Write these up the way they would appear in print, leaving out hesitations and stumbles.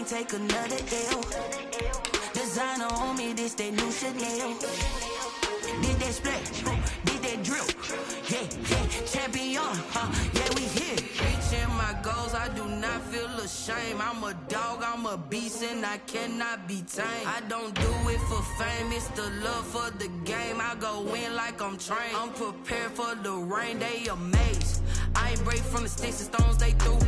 can't take another L. Designer on me, this that new Chanel. Did that splash, did that drill. Yeah, champion, yeah, we here. Reaching my goals, I do not feel ashamed. I'm a dog, I'm a beast, and I cannot be tamed. I don't do it for fame, it's the love for the game. I go in like I'm trained. I'm prepared for the rain, they amazed. I ain't break from the sticks and stones they threw.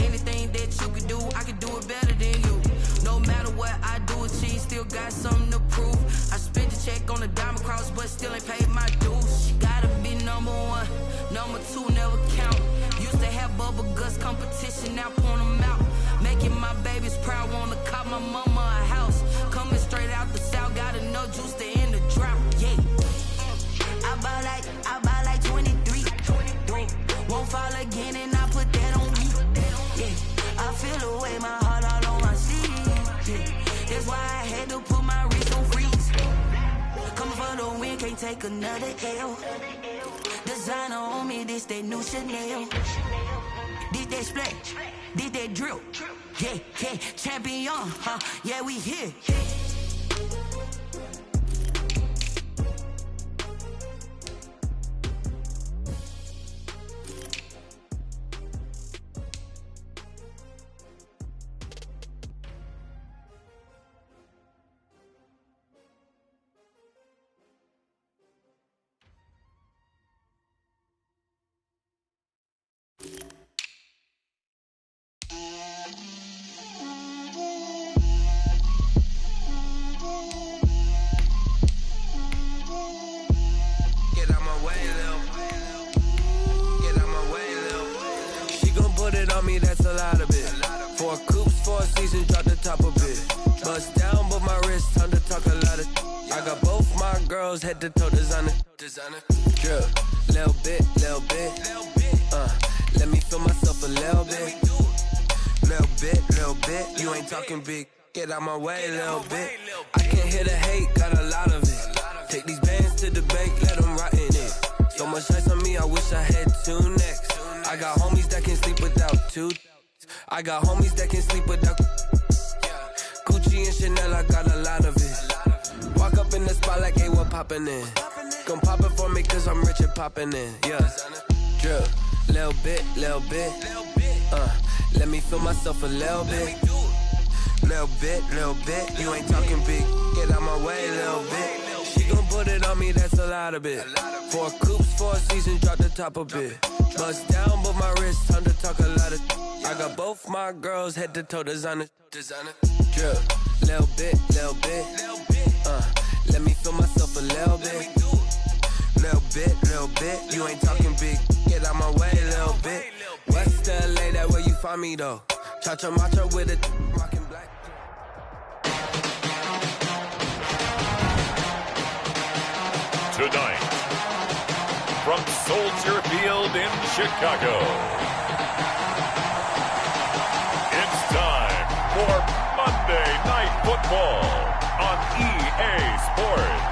Anything that you could do, I could do it better than you. No matter what I do, achieve, still got something to prove. I spent the check on the diamond cross, but still ain't paid my dues. She gotta be number one, number two never count. Used to have bubble guts competition, now point them out. Making my babies proud, wanna cop my mama a house. Coming straight out the south, got enough juice to end the drought. Yeah, I buy like 23. Won't fall again, and I put that on me. Yeah, I feel away, my heart all on my sleeve. Yeah, that's why I had to put my wrist on freeze. Coming for the win, can't take another L. Designer on me, this that new Chanel. Did that splash, did that drill. Yeah, champion, yeah, we here. That's a lot of it. 4 coops, 4 seasons, drop the top of it. Bust down, but my wrist, time to talk a lot of. I got both my girls head to toe designer. Drill, little bit. Let me feel myself a little bit. Little bit. You ain't talking big. Get out my way, little bit. I can't hear the hate, got a lot of it. Take these bands to the bank, let them rot in it. So much ice on me, I wish I had 2 necks. I got homies that can sleep without 2. I got homies that can sleep without Gucci and Chanel, I got a lot of it. Walk up in the spot like, hey, what poppin' in? Gon' pop it for me cause I'm rich and poppin' in. Yeah, drill, little bit. Let me feel myself a little bit. Little bit. You ain't talking big, get out my way, little bit. She gon' put it on me, that's a lot of it. 4 coops, 4 seasons, drop the top of it. Bust down, but my wrist, time to talk a lot of. I got both my girls head to toe designer. Drill, little bit. Let me feel myself a little bit. Little bit. You ain't talking big, get out my way, little bit. West LA, that where you find me though. Cha-cha matcha with it, rockin' black. Tonight, from Soldier Field in Chicago, it's time for Monday Night Football on EA Sports.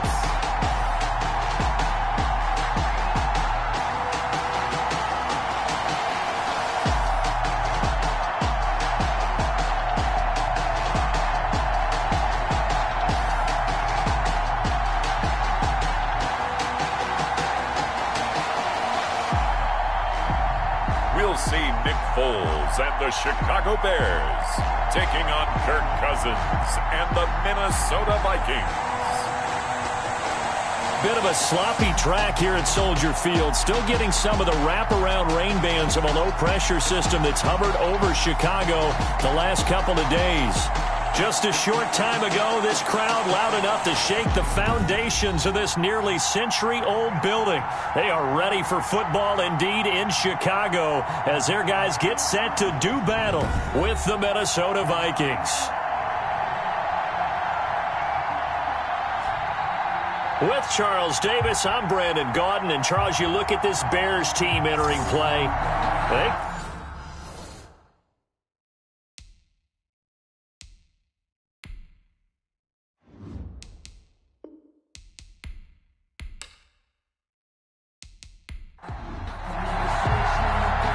We'll see Nick Foles and the Chicago Bears taking on Kirk Cousins and the Minnesota Vikings. Bit of a sloppy track here at Soldier Field. Still getting some of the wraparound rain bands of a low-pressure system that's hovered over Chicago the last couple of days. Just a short time ago, this crowd loud enough to shake the foundations of this nearly century-old building. They are ready for football indeed in Chicago as their guys get set to do battle with the Minnesota Vikings. With Charles Davis, I'm Brandon Gaudin. And Charles, you look at this Bears team entering play.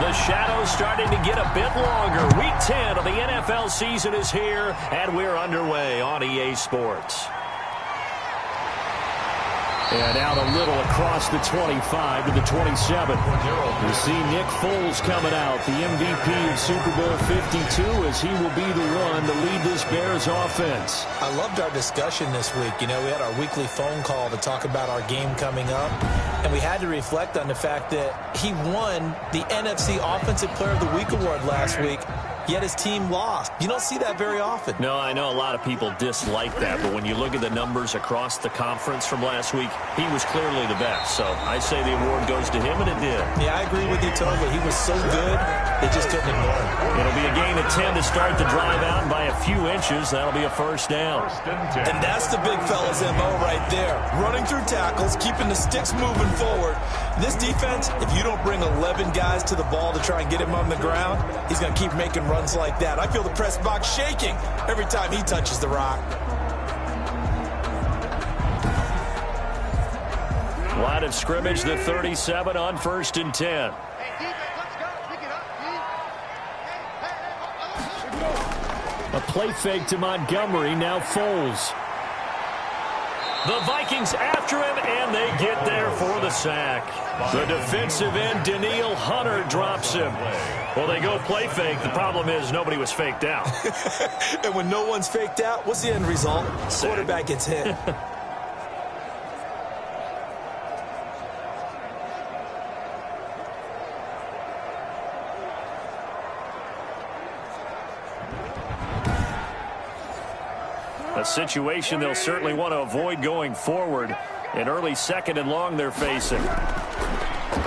The shadows starting to get a bit longer. Week 10 of the NFL NFL season is here, and we're underway on EA Sports. And out a little across the 25 to the 27. You see Nick Foles coming out, the MVP of Super Bowl 52, as he will be the one to lead this Bears offense. I loved our discussion this week. You know, we had our weekly phone call to talk about our game coming up, and we had to reflect on the fact that he won the NFC Offensive Player of the Week award last week, yet his team lost. You don't see that very often. No, I know a lot of people dislike that, but when you look at the numbers across the conference from last week, he was clearly the best. So I say the award goes to him, and it did. Yeah, I agree with you totally. He was so good, they just couldn't ignore him. It'll be a gain of 10 to start the drive out, and by a few inches, that'll be a first down. And that's the big fella's MO right there. Running through tackles, keeping the sticks moving forward. This defense, if you don't bring 11 guys to the ball to try and get him on the ground, he's going to keep making runs like that. I feel the press box shaking every time he touches the rock. Line of scrimmage, the 37 on 1st and 10. A play fake to Montgomery, now Foles. The Vikings after him, and they get there for the sack. The defensive end, Danielle Hunter, drops him. Well, they go play fake. The problem is nobody was faked out. And when no one's faked out, what's the end result? Sack. Quarterback gets hit. A situation they'll certainly want to avoid going forward. An early 2nd and long they're facing.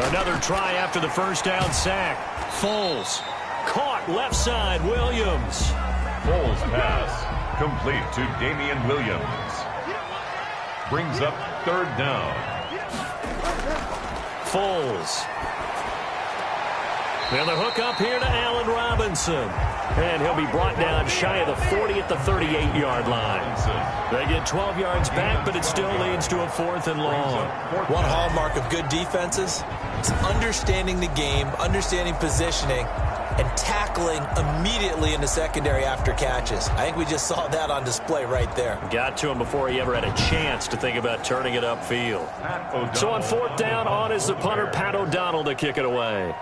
Another try after the first down sack. Foles caught left side. Williams. Foles pass complete to Damian Williams. Brings up 3rd down. Foles. And the hook up here to Allen Robinson. And he'll be brought down shy of the 40 at the 38-yard line. They get 12 yards back, but it still leads to a 4th and long. One hallmark of good defenses is understanding the game, understanding positioning, and tackling immediately in the secondary after catches. I think we just saw that on display right there. Got to him before he ever had a chance to think about turning it upfield. So on 4th down, on is the punter, Pat O'Donnell, to kick it away.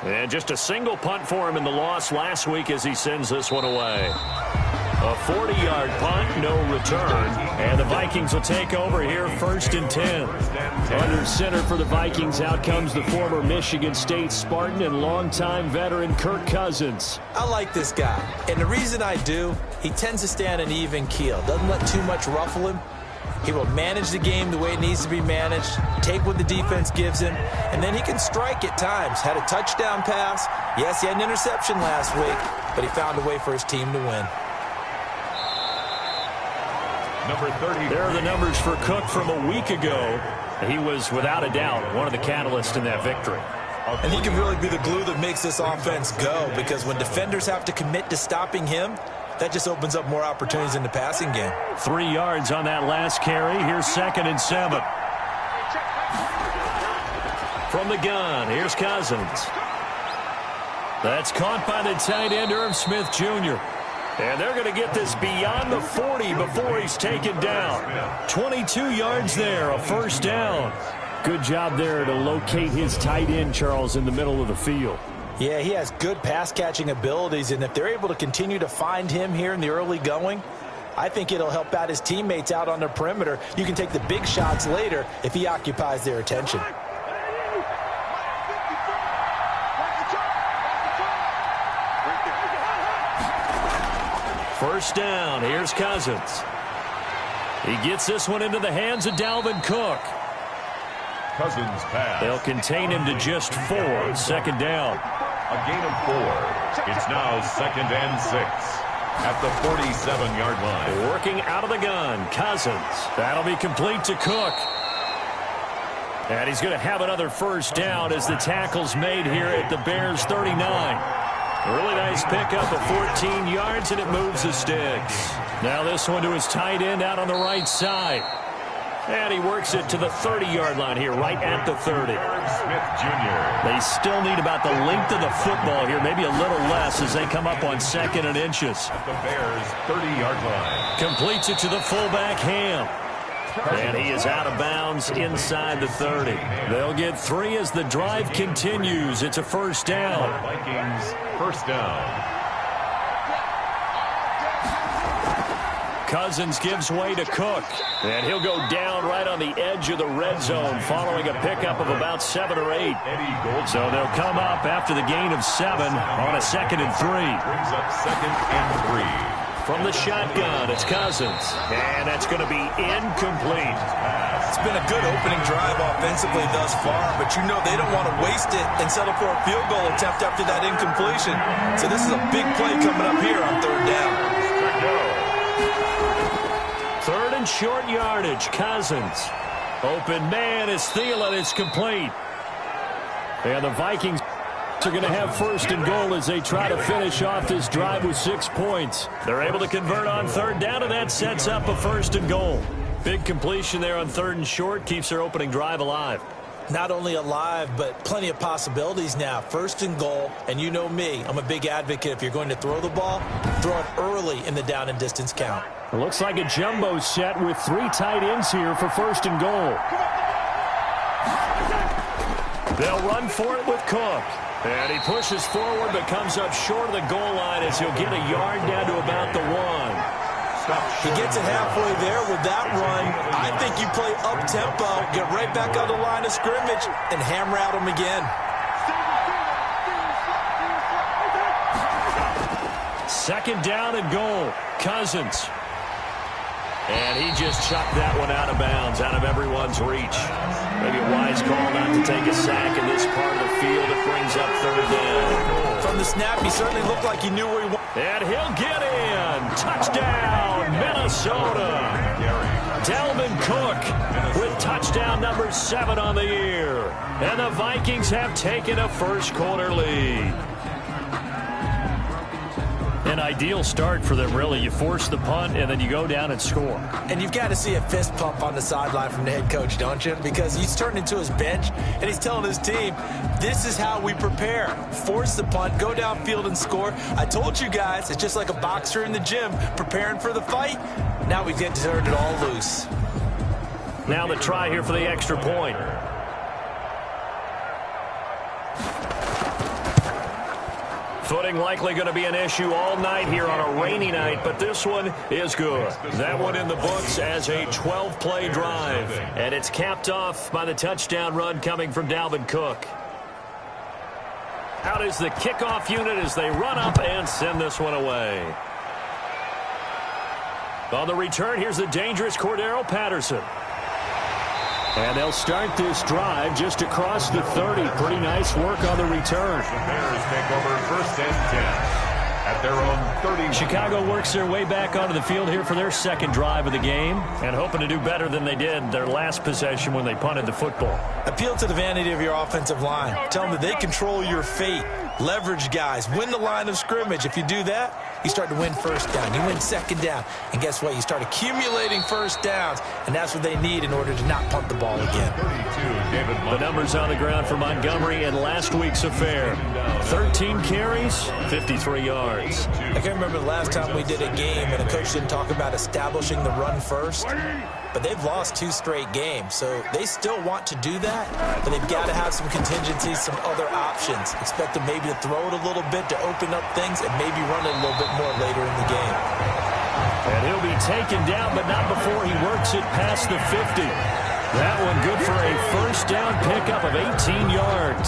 And just a single punt for him in the loss last week as he sends this one away. A 40-yard punt, no return. And the Vikings will take over here 1st and 10. Under center for the Vikings, out comes the former Michigan State Spartan and longtime veteran Kirk Cousins. I like this guy. And the reason I do, he tends to stay on an even keel. Doesn't let too much ruffle him. He will manage the game the way it needs to be managed, take what the defense gives him, and then he can strike at times. Had a touchdown pass. Yes, he had an interception last week, but he found a way for his team to win. Number 30. There are the numbers for Cook from a week ago. He was, without a doubt, one of the catalysts in that victory. And he can really be the glue that makes this offense go, because when defenders have to commit to stopping him, that just opens up more opportunities in the passing game. 3 yards on that last carry. Here's 2nd and 7. From the gun, here's Cousins. That's caught by the tight end, Irv Smith Jr. And they're going to get this beyond the 40 before he's taken down. 22 yards there, a 1st down. Good job there to locate his tight end, Charles, in the middle of the field. Yeah, he has good pass-catching abilities, and if they're able to continue to find him here in the early going, I think it'll help out his teammates out on the perimeter. You can take the big shots later if he occupies their attention. First down, here's Cousins. He gets this one into the hands of Dalvin Cook. Cousins pass. They'll contain him to just 4. 2nd down. A gain of 4. It's now 2nd and 6 at the 47-yard line. Working out of the gun, Cousins. That'll be complete to Cook. And he's going to have another 1st down as the tackle's made here at the Bears 39. A really nice pickup of 14 yards, and it moves the sticks. Now this one to his tight end out on the right side. And he works it to the 30-yard line here, right at the 30. Smith Jr. They still need about the length of the football here, maybe a little less as they come up on 2nd and inches. At the Bears' 30-yard line. Completes it to the fullback, Ham. And he is out of bounds inside the 30. They'll get 3 as the drive continues. It's a first down. Vikings, first down. Cousins gives way to Cook. And he'll go down right on the edge of the red zone following a pickup of about 7 or 8. So they'll come up after the gain of 7 on a 2nd and 3. Brings up 2nd and 3. From the shotgun, it's Cousins. And that's going to be incomplete. It's been a good opening drive offensively thus far, but you know they don't want to waste it and settle for a field goal attempt after that incompletion. So this is a big play coming up here on 3rd down. 3rd and short yardage, Cousins. Open man is Thielen. It's complete. And the Vikings are going to have 1st and goal as they try to finish off this drive with 6 points. They're able to convert on 3rd down, and that sets up a 1st and goal. Big completion there on 3rd and short keeps their opening drive alive. Not only alive, but plenty of possibilities now. 1st and goal, and you know me, I'm a big advocate. If you're going to throw the ball, throw it early in the down and distance count. It looks like a jumbo set with 3 tight ends here for 1st and goal. They'll run for it with Cook. And he pushes forward but comes up short of the goal line as he'll get a yard down to about the 1. He gets it halfway there with that run. I think you play up-tempo, get right back on the line of scrimmage, and hammer at him again. 2nd down and goal. Cousins. And he just chucked that one out of bounds, out of everyone's reach. Maybe a wise call not to take a sack in this part of the field. It brings up 3rd down. From the snap, he certainly looked like he knew where he wanted. And he'll get in. Touchdown, Minnesota. Dalvin Cook with touchdown number 7 on the year. And the Vikings have taken a first-quarter lead. An ideal start for them, really. You force the punt, and then you go down and score. And you've got to see a fist pump on the sideline from the head coach, don't you? Because he's turned into his bench, and he's telling his team, this is how we prepare. Force the punt, go downfield and score. I told you guys, it's just like a boxer in the gym preparing for the fight. Now we get to turn it all loose. Now the try here for the extra point. Footing likely going to be an issue all night here on a rainy night, but this one is good. That one in the books as a 12-play drive, and it's capped off by the touchdown run coming from Dalvin Cook. Out is the kickoff unit as they run up and send this one away. On the return, here's the dangerous Cordero Patterson. And they'll start this drive just across the 30. Pretty nice work on the return. The Bears take over 1st and 10 at their own 30. Chicago works their way back onto the field here for their 2nd drive of the game and hoping to do better than they did their last possession when they punted the football. Appeal to the vanity of your offensive line. Tell them that they control your fate. Leverage guys. Win the line of scrimmage. If you do that, you start to win 1st down. You win 2nd down. And guess what? You start accumulating 1st downs. And that's what they need in order to not punt the ball again. 32, the numbers on the ground for Montgomery in last week's affair. 13 carries, 53 yards. I can't remember the last time we did a game and a coach didn't talk about establishing the run first. But they've lost 2 straight games, so they still want to do that, but they've got to have some contingencies, some other options. Expect them maybe to throw it a little bit to open up things and maybe run it a little bit more later in the game. And he'll be taken down, but not before he works it past the 50. That one good for a 1st down pickup of 18 yards.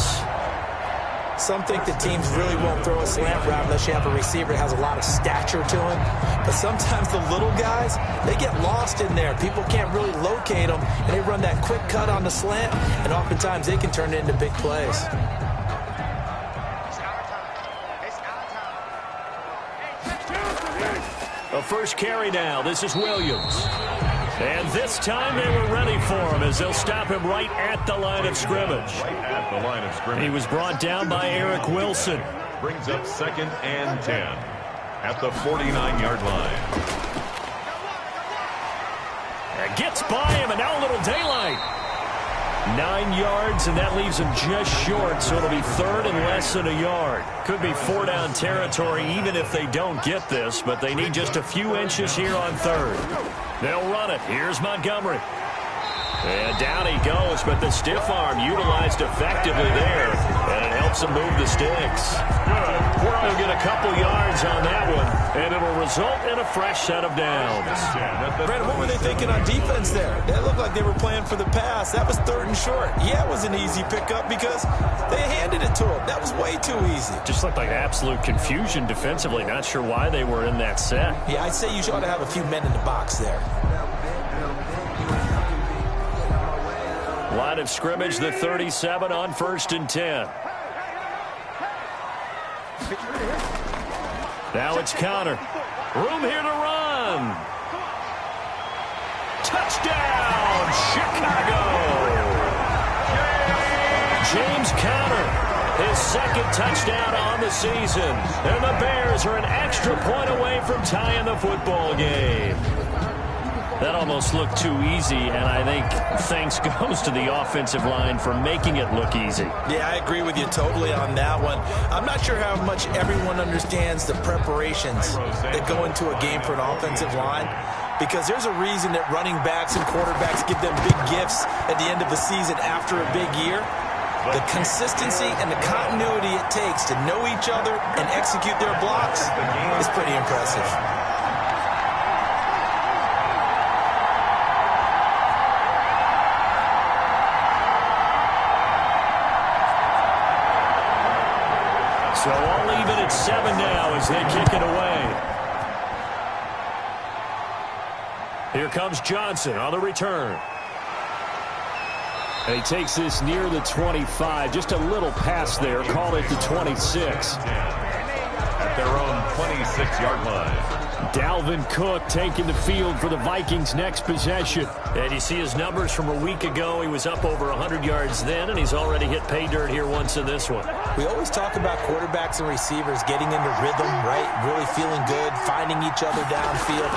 Some think that teams really won't throw a slant route unless you have a receiver that has a lot of stature to him. But sometimes the little guys, they get lost in there. People can't really locate them, and they run that quick cut on the slant, and oftentimes they can turn it into big plays. A first carry now. This is Williams. And this time they were ready for him as they'll stop him right at the line of scrimmage. Right at the line of scrimmage. He was brought down by Eric Wilson. Brings up 2nd and 10 at the 49-yard line. Gets by him, and now a little daylight. 9 yards, and that leaves him just short, so it'll be third and less than a yard. Could be 4-down territory even if they don't get this, but they need just a few inches here on third. They'll run it. Here's Montgomery. And down he goes, but the stiff arm utilized effectively there, and it helps him move the sticks. They'll get a couple yards on that one, and it'll result in a fresh set of downs. Brandon, what were they thinking on defense there? They looked like they were playing for the pass. That was third and short. Yeah, it was an easy pickup because they handed it to him. That was way too easy. Just looked like absolute confusion defensively. Not sure why they were in that set. Yeah, I'd say you ought to have a few men in the box there. Line of scrimmage, the 37 on 1st and 10. Now it's Connor. Room here to run. Touchdown, Chicago. James Conner, his second touchdown on the season. And the Bears are an extra point away from tying the football game. That almost looked too easy, and I think thanks goes to the offensive line for making it look easy. Yeah, I agree with you totally on that one. I'm not sure how much everyone understands the preparations that go into a game for an offensive line, because there's a reason that running backs and quarterbacks give them big gifts at the end of the season after a big year. The consistency and the continuity it takes to know each other and execute their blocks is pretty impressive. So all even at 7 now as they kick it away. Here comes Johnson on the return. And he takes this near the 25. Just a little pass there. Call it the 26. At their own 26-yard line. Dalvin Cook taking the field for the Vikings' next possession. And you see his numbers from a week ago. He was up over 100 yards then, and he's already hit pay dirt here once in this one. We always talk about quarterbacks and receivers getting into rhythm, right? Really feeling good, finding each other downfield.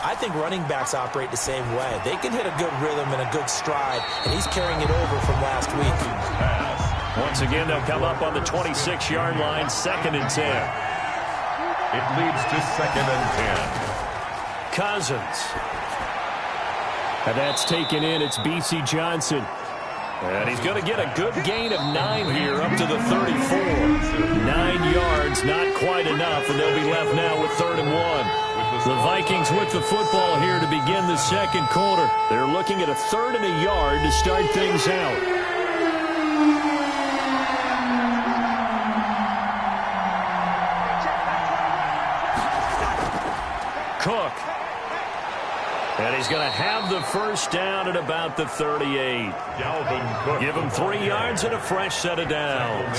I think running backs operate the same way. They can hit a good rhythm and a good stride, and he's carrying it over from last week. Once again, they'll come up on the 26-yard line, 2nd and 10. It leads to 2nd and 10. Cousins. And that's taken in. It's B.C. Johnson. And he's going to get a good gain of 9 here up to the 34. 9 yards, not quite enough, and they'll be left now with 3rd and 1. The Vikings with the football here to begin the second quarter. They're looking at a 3rd and a yard to start things out. Cook. And he's going to have the first down at about the 38. Give him 3 yards and a fresh set of downs.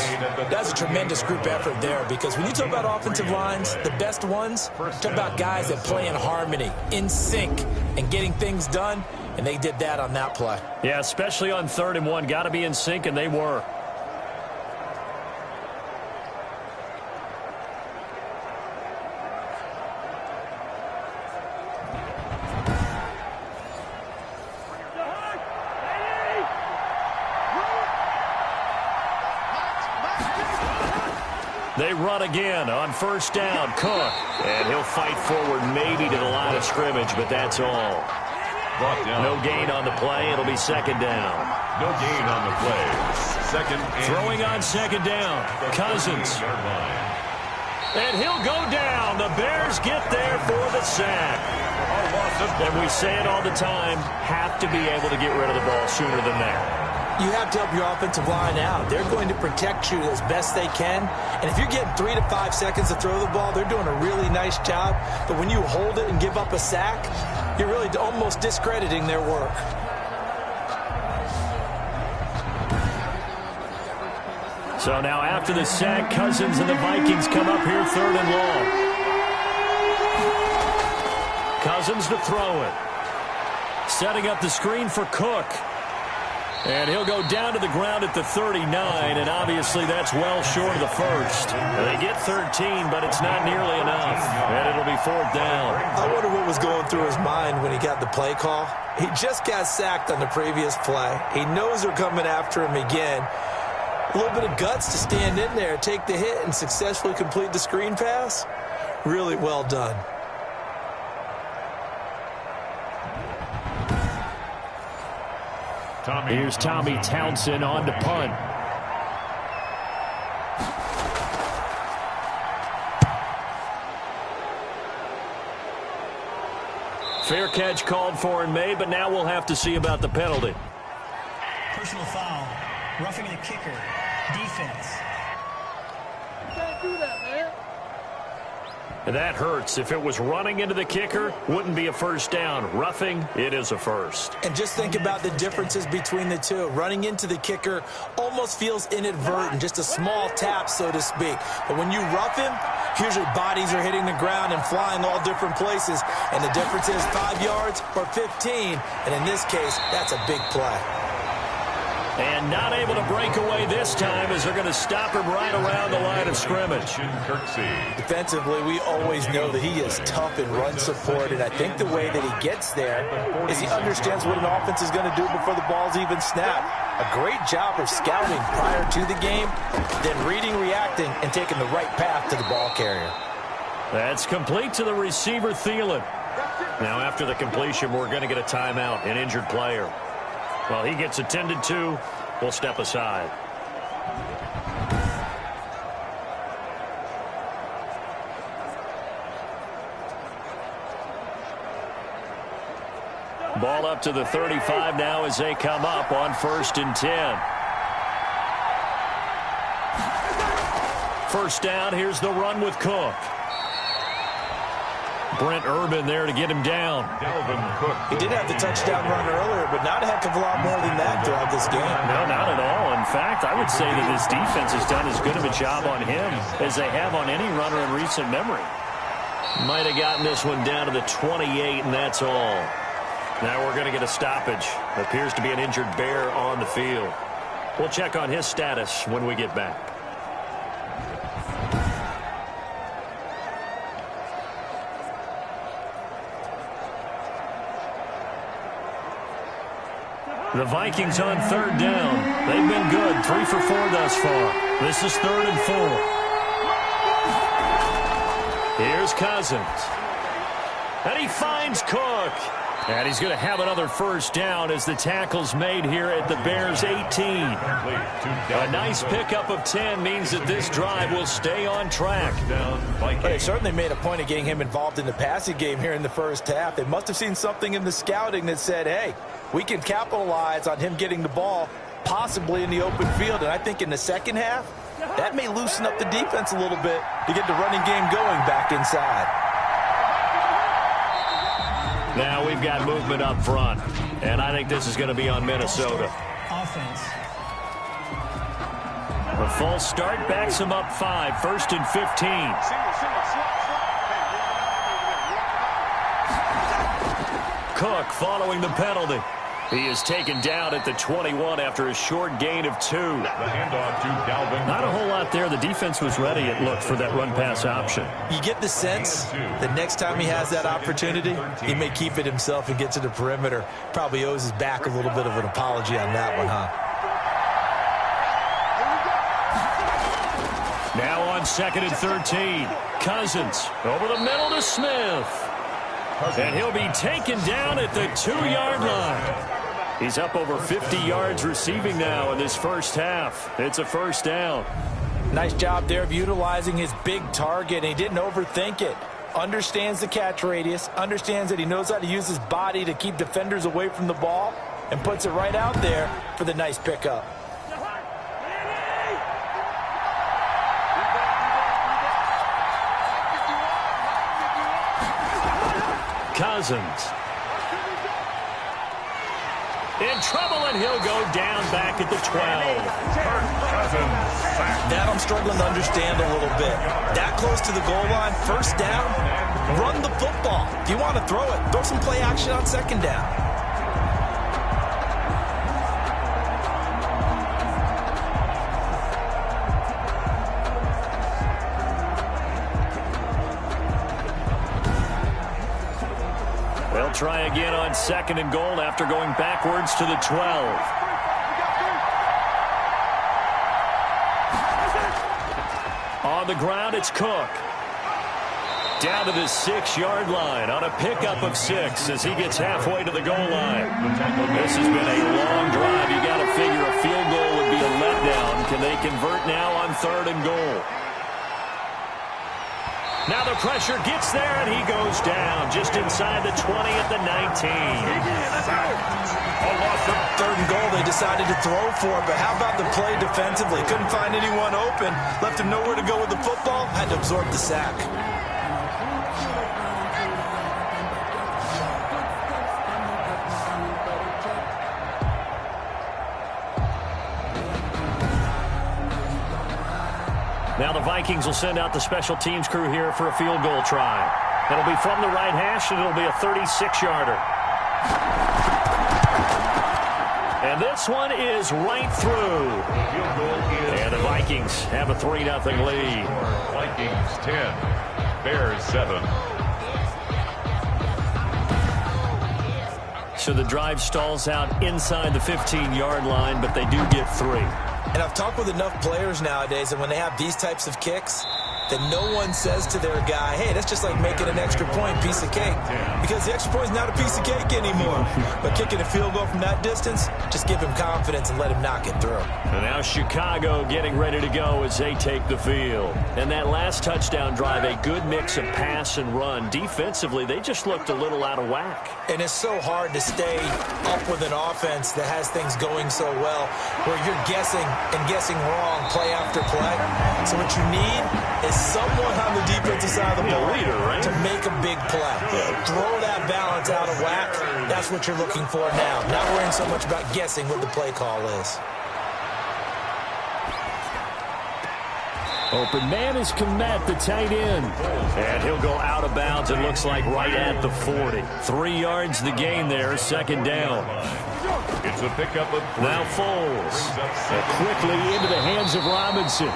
That's a tremendous group effort there, because when you talk about offensive lines, the best ones, talk about guys that play in harmony, in sync, and getting things done, and they did that on that play. Yeah, especially on 3rd and 1. Got to be in sync, and they were. They run again on 1st down. Cook. And he'll fight forward maybe to the line of scrimmage, but that's all. No gain on the play. It'll be 2nd down. No gain on the play. 2nd and throwing on 2nd down. Cousins. And he'll go down. The Bears get there for the sack. And we say it all the time, have to be able to get rid of the ball sooner than that. You have to help your offensive line out. They're going to protect you as best they can. And if you're getting 3 to 5 seconds to throw the ball, they're doing a really nice job. But when you hold it and give up a sack, you're really almost discrediting their work. So now after the sack, Cousins and the Vikings come up here 3rd and long. Cousins to throw it. Setting up the screen for Cook. And he'll go down to the ground at the 39, and obviously that's well short of the first. They get 13, but it's not nearly enough, and it'll be fourth down. I wonder what was going through his mind when he got the play call. He just got sacked on the previous play. He knows they're coming after him again. A little bit of guts to stand in there, take the hit, and successfully complete the screen pass. Really well done. Here's Tommy Townsend on to punt. Fair catch called for and made, but now we'll have to see about the penalty. Personal foul. Roughing the kicker. Defense. You can't do that, man. And that hurts. If it was running into the kicker, wouldn't be a first down. Roughing, it is a first. And just think about the differences between the two. Running into the kicker almost feels inadvertent, just a small tap, so to speak. But when you rough him, usually bodies are hitting the ground and flying all different places. And the difference is 5 yards or 15. And in this case, that's a big play. And not able to break away this time as they're going to stop him right around the line of scrimmage. Defensively, we always know that he is tough in run support, and I think the way that he gets there is he understands what an offense is going to do before the ball's even snapped. A great job of scouting prior to the game, then reading, reacting, and taking the right path to the ball carrier. That's complete to the receiver, Thielen. Now after the completion, we're going to get a timeout, an injured player. While he gets attended to, we'll step aside. Ball up to the 35 now as they come up on 1st and 10. First down, here's the run with Cook. Brent Urban there to get him down. He did have the touchdown run earlier, but not a heck of a lot more than that throughout this game. No, not at all. In fact, I would say that this defense has done as good of a job on him as they have on any runner in recent memory. Might have gotten this one down to the 28, and that's all. Now we're going to get a stoppage. Appears to be an injured Bear on the field. We'll check on his status when we get back. The Vikings on 3rd down. They've been good, 3 for 4 thus far. This is 3rd and 4. Here's Cousins. And he finds Cook. And he's going to have another first down as the tackle's made here at the Bears' 18. A nice pickup of 10 means that this drive will stay on track. They certainly made a point of getting him involved in the passing game here in the first half. They must have seen something in the scouting that said, hey, we can capitalize on him getting the ball possibly in the open field. And I think in the second half, that may loosen up the defense a little bit to get the running game going back inside. Now we've got movement up front, and I think this is going to be on Minnesota. Offense. A false start backs him up 5, 1st and 15. Cook following the penalty. He is taken down at the 21 after a short gain of 2. The handoff to Dalvin. Not a whole lot there. The defense was ready, it looked, for that run-pass option. You get the sense that next time he has that opportunity, he may keep it himself and get to the perimeter. Probably owes his back a little bit of an apology on that one, huh? Now on 2nd and 13. Cousins over the middle to Smith. And he'll be taken down at the 2-yard line. He's up over 50 yards receiving now in this first half. It's a first down. Nice job there of utilizing his big target, and he didn't overthink it. Understands the catch radius, understands that he knows how to use his body to keep defenders away from the ball, and puts it right out there for the nice pickup. Cousins. In trouble, and he'll go down back at the 12. That I'm struggling to understand a little bit. That close to the goal line, first down, run the football. If you want to throw it, throw some play action on 2nd down. They'll try again on 2nd and goal after going backwards to the 12. On the ground, it's Cook. Down to the 6-yard line on a pickup of 6 as he gets halfway to the goal line. This has been a long drive. You got to figure a field goal would be a letdown. Can they convert now on 3rd and goal? Now the pressure gets there, and he goes down just inside the 20 at the 19. A loss of 3rd and goal. They decided to throw for it, but how about the play defensively? Couldn't find anyone open. Left him nowhere to go with the football. Had to absorb the sack. Now the Vikings will send out the special teams crew here for a field goal try. It'll be from the right hash, and it'll be a 36-yarder. And this one is right through. And the Vikings have a 3-0 lead. Vikings 10, Bears 7. So the drive stalls out inside the 15-yard line, but they do get 3. And I've talked with enough players nowadays, and when they have these types of kicks, that no one says to their guy, hey, that's just like making an extra point, piece of cake. Because the extra point is not a piece of cake anymore. But kicking a field goal from that distance, just give him confidence and let him knock it through. And now Chicago getting ready to go as they take the field. And that last touchdown drive, a good mix of pass and run. Defensively, they just looked a little out of whack. And it's so hard to stay up with an offense that has things going so well, where you're guessing and guessing wrong play after play. So what you need is someone on the defensive side of the ball to make a big play. Throw that balance out of whack. That's what you're looking for now. Not worrying so much about guessing what the play call is. Open man is Komet, the tight end. And he'll go out of bounds, it looks like, right at the 40. 3 yards the gain there, 2nd down. It's a pickup of 3. Now Foles. Quickly into the hands of Robinson.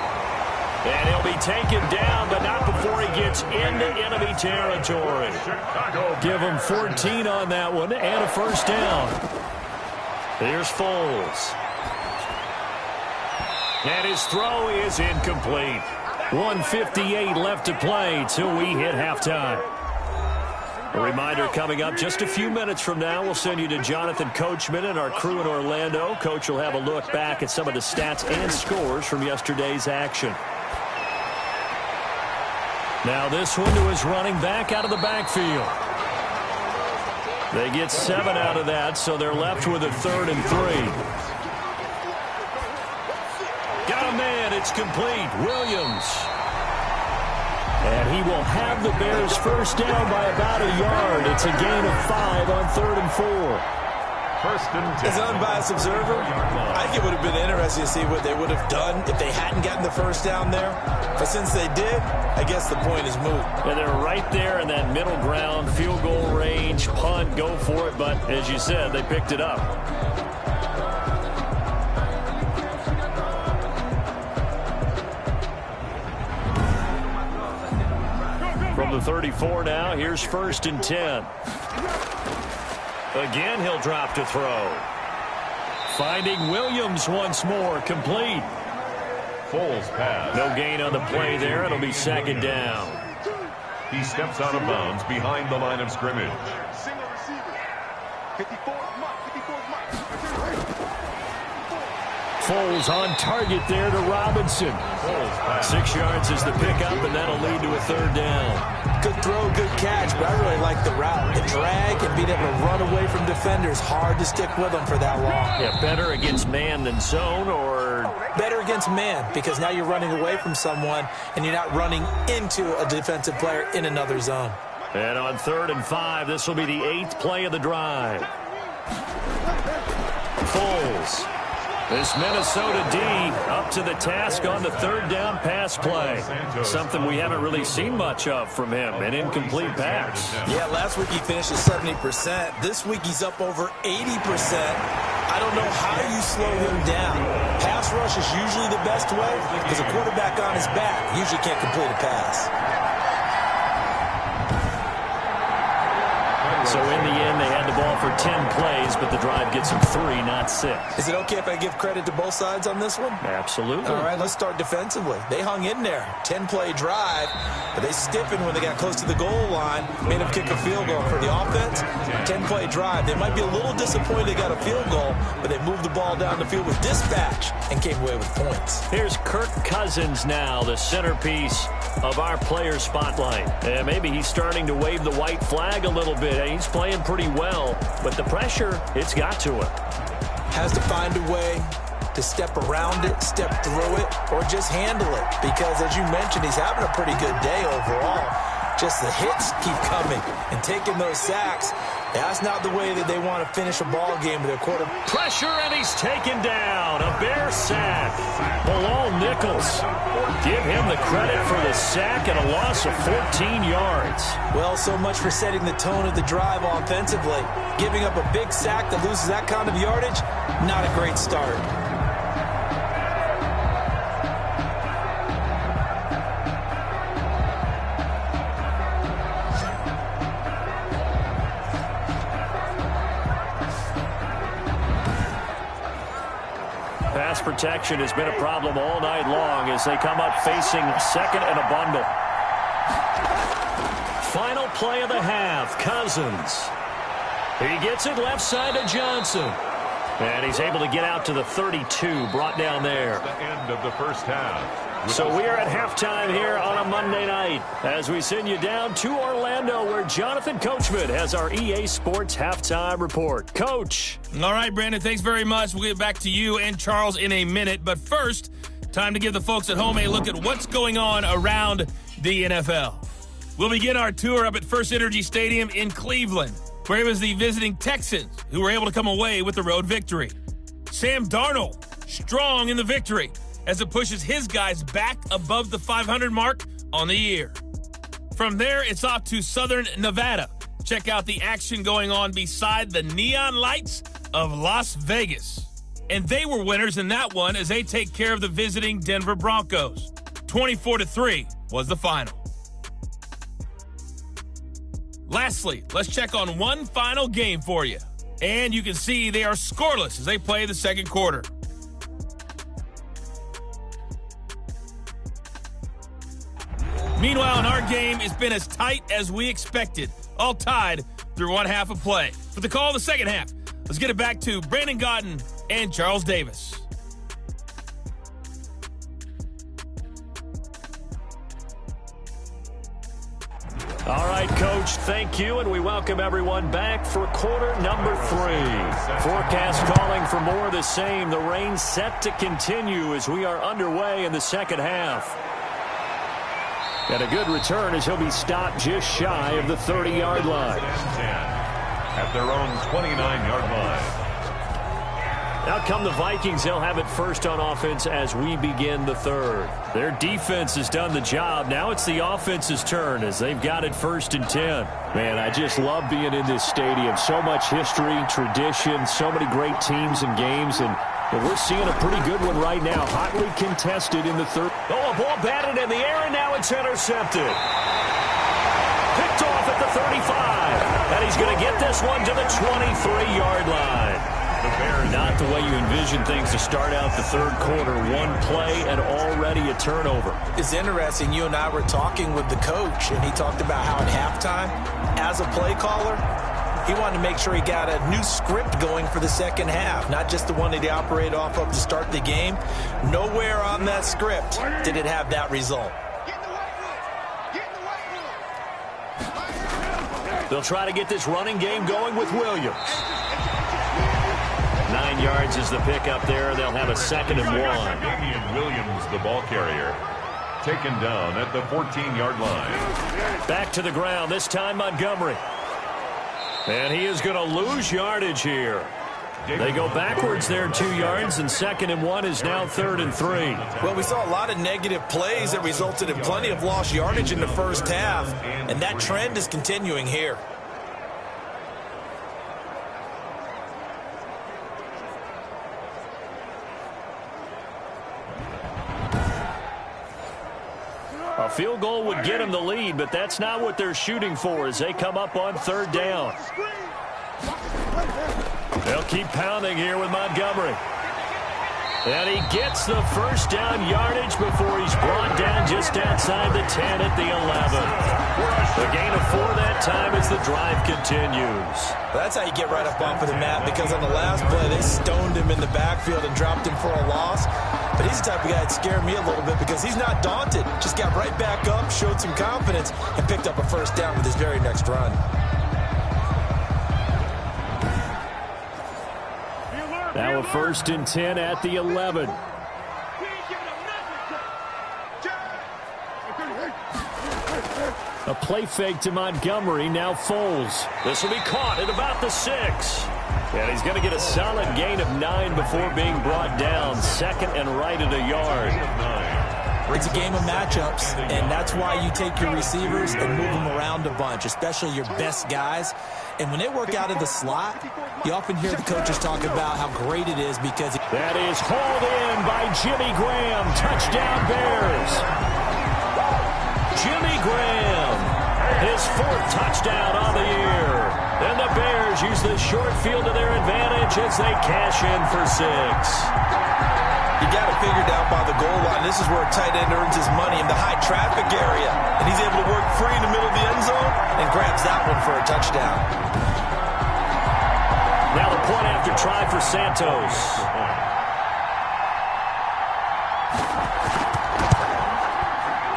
And he'll be taken down, but not before he gets into enemy territory. Give him 14 on that one and a 1st down. Here's Foles. And his throw is incomplete. 1:58 left to play till we hit halftime. A reminder coming up just a few minutes from now, we'll send you to Jonathan Coachman and our crew in Orlando. Coach will have a look back at some of the stats and scores from yesterday's action. Now this one to his running back out of the backfield. They get 7 out of that, so they're left with a 3rd and 3. Got a man, it's complete. Williams. And he will have the Bears 1st down by about a yard. It's a gain of 5 on 3rd and 4. 1st and 10. As an unbiased observer, I think it would have been interesting to see what they would have done if they hadn't gotten the 1st down there. But since they did, I guess the point is moot. And they're right there in that middle ground, field goal range, punt, go for it. But as you said, they picked it up. From the 34 now, here's 1st and 10. Again, he'll drop to throw. Finding Williams once more, complete. Foles pass. No gain on the play there. It'll be 2nd down. He steps out of bounds behind the line of scrimmage. Foles on target there to Robinson. 6 yards is the pickup, and that'll lead to a 3rd down. Good throw, good catch, but I really like the route. The drag and being able to run away from defenders, hard to stick with them for that long. Yeah, better against man than zone, or better against man, because now you're running away from someone and you're not running into a defensive player in another zone. And on 3rd and 5, this will be the 8th play of the drive. Foles. This Minnesota D up to the task on the 3rd down pass play. Something we haven't really seen much of from him, an incomplete pass. Yeah, last week he finished at 70%. This week he's up over 80%. I don't know how you slow him down. Pass rush is usually the best way because a quarterback on his back usually can't complete a pass. So in the end, ball for 10 plays, but the drive gets him 3, not 6. Is it okay if I give credit to both sides on this one? Absolutely. All right, let's start defensively. They hung in there. 10-play drive, but they stiffened when they got close to the goal line, made them kick a field goal. For the offense, 10-play drive. They might be a little disappointed they got a field goal, but they moved the ball down the field with dispatch and came away with points. Here's Kirk Cousins now, the centerpiece of our player spotlight. And maybe he's starting to wave the white flag a little bit. He's playing pretty well, but the pressure, it's got to him. Has to find a way to step around it, step through it, or just handle it. Because, as you mentioned, he's having a pretty good day overall. Just the hits keep coming and taking those sacks. That's not the way that they want to finish a ball game with their quarterback. Pressure, and he's taken down. A Bear sack. Bilal Nichols. Give him the credit for the sack and a loss of 14 yards. Well, so much for setting the tone of the drive offensively. Giving up a big sack that loses that kind of yardage, not a great start. Pass protection has been a problem all night long as they come up facing second and a bundle. Final play of the half, Cousins. He gets it left side to Johnson. And he's able to get out to the 32, brought down there. The end of the first half. So we are at halftime here on a Monday night as we send you down to Orlando where Jonathan Coachman has our EA Sports halftime report. Coach. All right, Brandon, thanks very much. We'll get back to you and Charles in a minute. But first, time to give the folks at home a look at what's going on around the NFL. We'll begin our tour up at First Energy Stadium in Cleveland, where it was the visiting Texans who were able to come away with the road victory. Sam Darnold, strong in the victory, as it pushes his guys back above the 500 mark on the year. From there, it's off to Southern Nevada. Check out the action going on beside the neon lights of Las Vegas. And they were winners in that one as they take care of the visiting Denver Broncos. 24-3 was the final. Lastly, let's check on one final game for you. And you can see they are scoreless as they play the second quarter. Meanwhile, in our game, it's been as tight as we expected, all tied through one half of play. For the call of the second half, let's get it back to Brandon Gaudin and Charles Davis. All right, Coach, thank you, and we welcome everyone back for quarter number 3. Forecast calling for more of the same. The rain set to continue as we are underway in the second half. And a good return as he'll be stopped just shy of the 30-yard line. At their own 29-yard line. Out come the Vikings. They'll have it first on offense as we begin the third. Their defense has done the job. Now it's the offense's turn as they've got it 1st and 10. Man, I just love being in this stadium. So much history, tradition, so many great teams and games, and we're seeing a pretty good one right now. Hotly contested in the third. Oh, a ball batted in the air, and now it's intercepted. Picked off at the 35. And he's going to get this one to the 23-yard line. Not the way you envision things to start out the third quarter. One play and already a turnover. It's interesting. You and I were talking with the coach, and he talked about how at halftime, as a play caller, he wanted to make sure he got a new script going for the second half, not just the one that he operated off of to start the game. Nowhere on that script did it have that result. They'll try to get this running game going with Williams. 9 yards is the pickup there. They'll have a 2nd and 1. Damian Williams, the ball carrier, taken down at the 14-yard line. Back to the ground, this time Montgomery. And he is going to lose yardage here. They go backwards there 2 yards, and 2nd and 1 is now 3rd and 3. Well, we saw a lot of negative plays that resulted in plenty of lost yardage in the first half, and that trend is continuing here. A field goal would get them the lead, but that's not what they're shooting for as they come up on 3rd down. They'll keep pounding here with Montgomery. And he gets the first down yardage before he's brought down just outside the 10 at the 11. A gain of 4 that time as the drive continues. Well, that's how you get right up off of the mat, because on the last play, they stoned him in the backfield and dropped him for a loss. But he's the type of guy that scared me a little bit because he's not daunted. Just got right back up, showed some confidence, and picked up a first down with his very next run. Now a 1st and 10 at the 11. A play fake to Montgomery, now Foles. This will be caught at about the 6. And he's going to get a solid gain of 9 before being brought down. 2nd and right at a yard. It's a game of matchups, and that's why you take your receivers and move them around a bunch, especially your best guys. And when they work out of the slot, you often hear the coaches talk about how great it is because... That is hauled in by Jimmy Graham. Touchdown Bears. Jimmy Graham, his 4th touchdown on the year. And the Bears use the short field to their advantage as they cash in for 6. You got it figured out by the goal line. This is where a tight end earns his money in the high traffic area. And he's able to work free in the middle of the end zone and grabs that one for a touchdown. Now the point after try for Santos.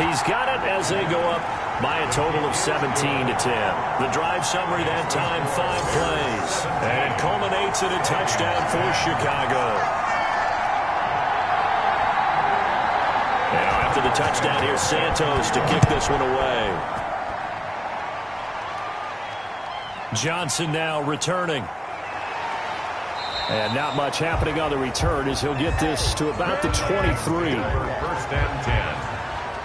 He's got it as they go up by a total of 17-10. The drive summary that time, 5 plays. And it culminates in a touchdown for Chicago. Now after the touchdown, here's Santos to kick this one away. Johnson now returning. And not much happening on the return as he'll get this to about the 23. 1st and 10.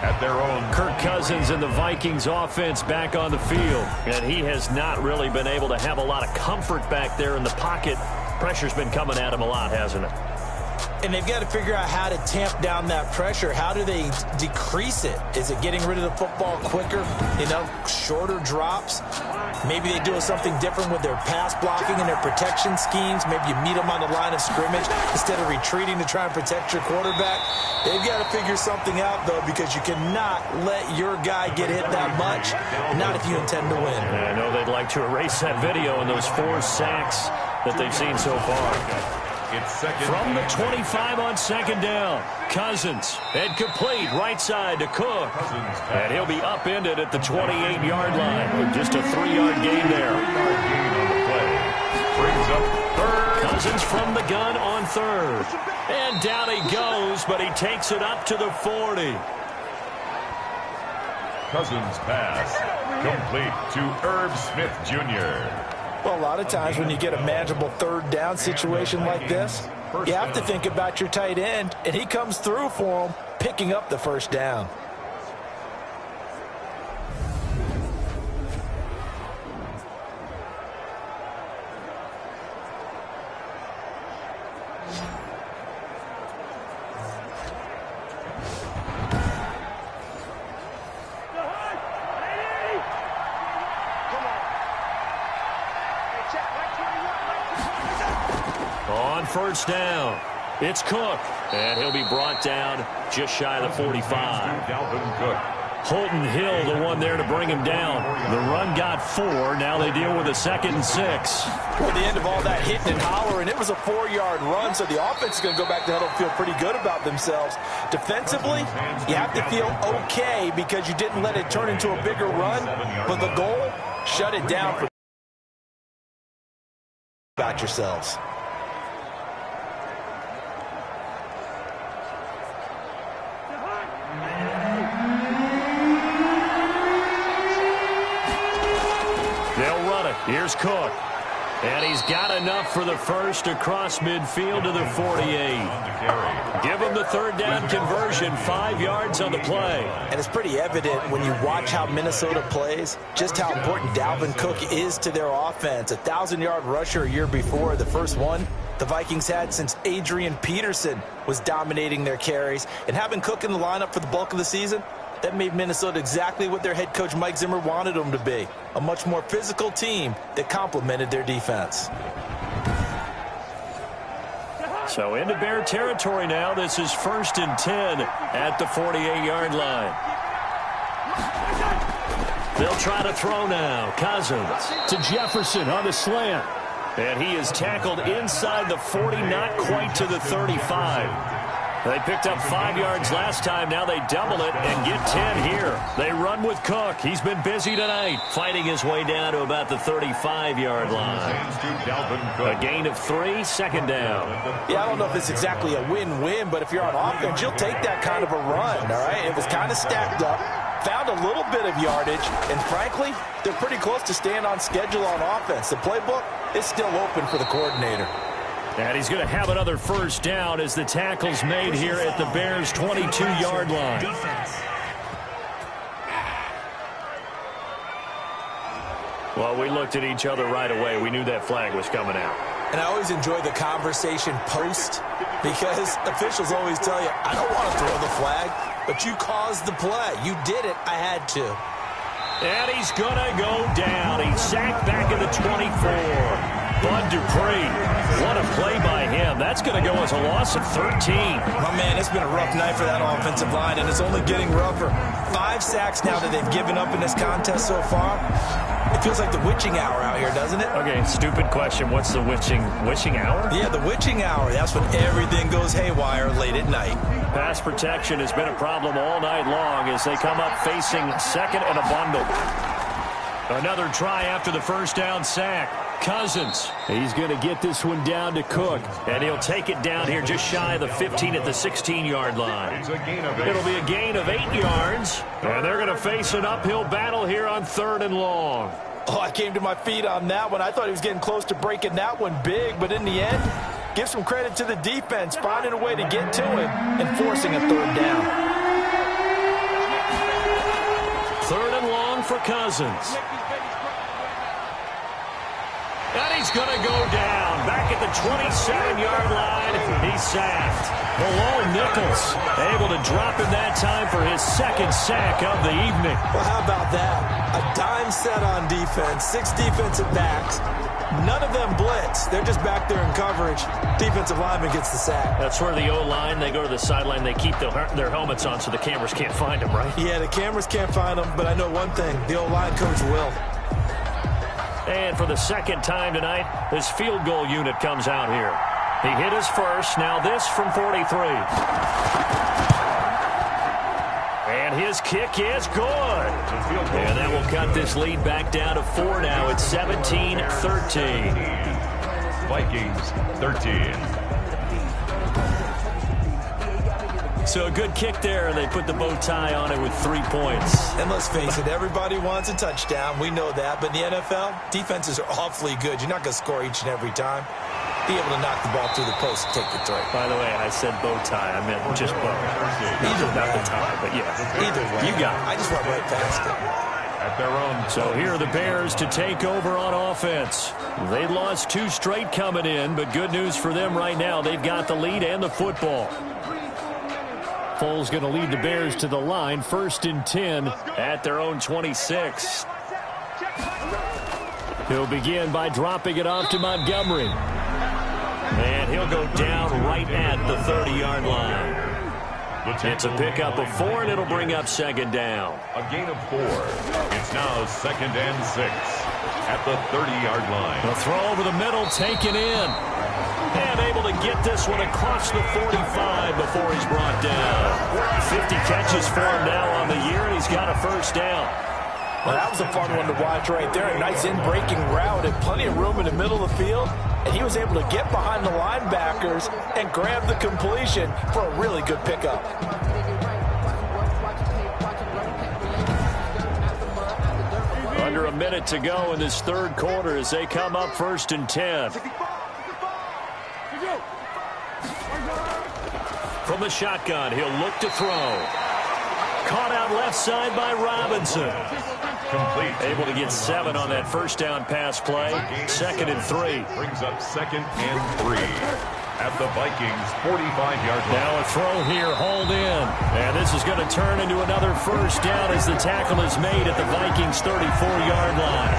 At their own. Kirk Cousins and the Vikings offense back on the field. And he has not really been able to have a lot of comfort back there in the pocket. Pressure's been coming at him a lot, hasn't it? And they've got to figure out how to tamp down that pressure. How do they decrease it? Is it getting rid of the football quicker? You know, shorter drops? Maybe they do something different with their pass blocking and their protection schemes. Maybe you meet them on the line of scrimmage instead of retreating to try and protect your quarterback. They've got to figure something out, though, because you cannot let your guy get hit that much, not if you intend to win. I know they'd like to erase that video and those 4 sacks that they've seen so far. From the 25 on 2nd down, Cousins, and complete right side to Cook. And he'll be upended at the 28-yard line. Just a 3-yard gain there. Brings up 3rd. Cousins from the gun on 3rd. And down he goes, but he takes it up to the 40. Cousins pass. Complete to Irv Smith Jr. Well, a lot of times when you get a manageable 3rd down situation like this, you have to think about your tight end, and he comes through for him, picking up the 1st down. On 1st down, it's Cook, and he'll be brought down just shy of the 45. Dalvin Cook. Holton Hill, the one there to bring him down. The run got 4. Now they deal with a 2nd and 6. Toward the end of all that hitting and hollering, it was a 4-yard run, so the offense is going to go back to huddle and feel pretty good about themselves. Defensively, you have to feel okay because you didn't let it turn into a bigger run, but the goal, shut it down for about yourselves. They'll run it. Here's Cook. And he's got enough for the first across midfield to the 48. Give him the 3rd down conversion, 5 yards on the play. And it's pretty evident when you watch how Minnesota plays, just how important Dalvin Cook is to their offense. A 1,000-yard rusher a year before, the first one the Vikings had since Adrian Peterson was dominating their carries. And having Cook in the lineup for the bulk of the season, that made Minnesota exactly what their head coach Mike Zimmer wanted them to be. A much more physical team that complemented their defense. So into Bear territory now. This is 1st and 10 at the 48-yard line. They'll try to throw now. Cousins to Jefferson on the slant. And he is tackled inside the 40, not quite to the 35. They picked up 5 yards last time. Now they double it and get 10 here. They run with Cook. He's been busy tonight, fighting his way down to about the 35-yard line. A gain of 3, second down. Yeah, I don't know if it's exactly a win-win, but if you're on offense, you'll take that kind of a run, all right? It was kind of stacked up, found a little bit of yardage, and frankly, they're pretty close to staying on schedule on offense. The playbook is still open for the coordinator. And he's going to have another first down as the tackle's made here at the Bears' 22-yard line. Well, we looked at each other right away. We knew that flag was coming out. And I always enjoy the conversation post because officials always tell you, I don't want to throw the flag, but you caused the play. You did it. I had to. And he's going to go down. He's sacked back at the 24. Bud Dupree, what a play by him. That's going to go as a loss of 13. My man, it's been a rough night for that offensive line, and it's only getting rougher. 5 sacks now that they've given up in this contest so far. It feels like the witching hour out here, doesn't it? Okay, stupid question. What's the witching hour? Yeah, the witching hour. That's when everything goes haywire late at night. Pass protection has been a problem all night long as they come up facing second and a bundle. Another try after the first down sack. Cousins, he's going to get this one down to Cook, and he'll take it down here just shy of the 15 at the 16-yard line. It'll be a gain of 8 yards, and they're going to face an uphill battle here on 3rd and long. Oh, I came to my feet on that one. I thought he was getting close to breaking that one big, but in the end, give some credit to the defense, finding a way to get to him and forcing a 3rd down. 3rd and long for Cousins. And he's going to go down. Back at the 27-yard line, he's sacked. Below Nichols, able to drop him that time for his 2nd sack of the evening. Well, how about that? A dime set on defense, 6 defensive backs. None of them blitz. They're just back there in coverage. Defensive lineman gets the sack. That's where the O-line, they go to the sideline, they keep their helmets on so the cameras can't find them, right? Yeah, the cameras can't find them, but I know one thing. The O-line coach will. And for the 2nd time tonight, this field goal unit comes out here. He hit his first. Now this from 43. And his kick is good. And that will cut this lead back down to 4 now. It's 17-13. Vikings 13. So a good kick there, and they put the bow tie on it with 3 points. And let's face it, everybody wants a touchdown. We know that. But in the NFL, defenses are awfully good. You're not going to score each and every time. Be able to knock the ball through the post and take the throw. By the way, I said bow tie. I meant just bow. Either not the tie, but yeah. Either way. You got it. I just went right past it. At their own. So here are the Bears to take over on offense. They lost 2 straight coming in, but good news for them right now. They've got the lead and the football. Foles going to lead the Bears to the line, 1st and 10 at their own 26. He'll begin by dropping it off to Montgomery. And he'll go down right at the 30-yard line. It's a pickup of 4, and it'll bring up 2nd down. A gain of 4. It's now 2nd and 6 at the 30-yard line. A throw over the middle, taken in. And able to get this one across the 45 before he's brought down. 50 catches for him now on the year, and he's got a first down. Well, that was a fun one to watch right there. A nice in-breaking route and plenty of room in the middle of the field. And he was able to get behind the linebackers and grab the completion for a really good pickup. Under a minute to go in this 3rd quarter as they come up 1st and 10. From the shotgun, he'll look to throw. Caught out left side by Robinson. Complete. Able to get 7 on that first down pass play. 2nd and 3. Brings up 2nd and 3. at the Vikings' 45-yard line. Now a throw here, hauled in. And this is going to turn into another first down as the tackle is made at the Vikings' 34-yard line.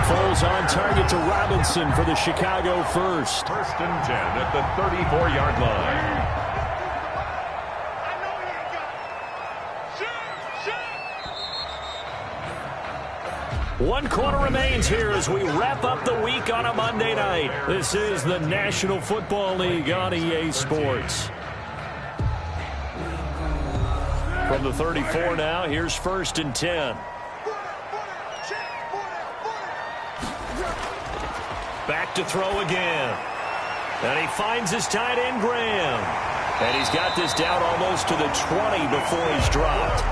Foles on target to Robinson for the Chicago first. First and 10 at the 34-yard line. One quarter remains here as we wrap up the week on a Monday night. This is the National Football League on EA Sports. From the 34 now, here's first and 10. Back to throw again. And he finds his tight end, Graham. And he's got this down almost to the 20 before he's dropped.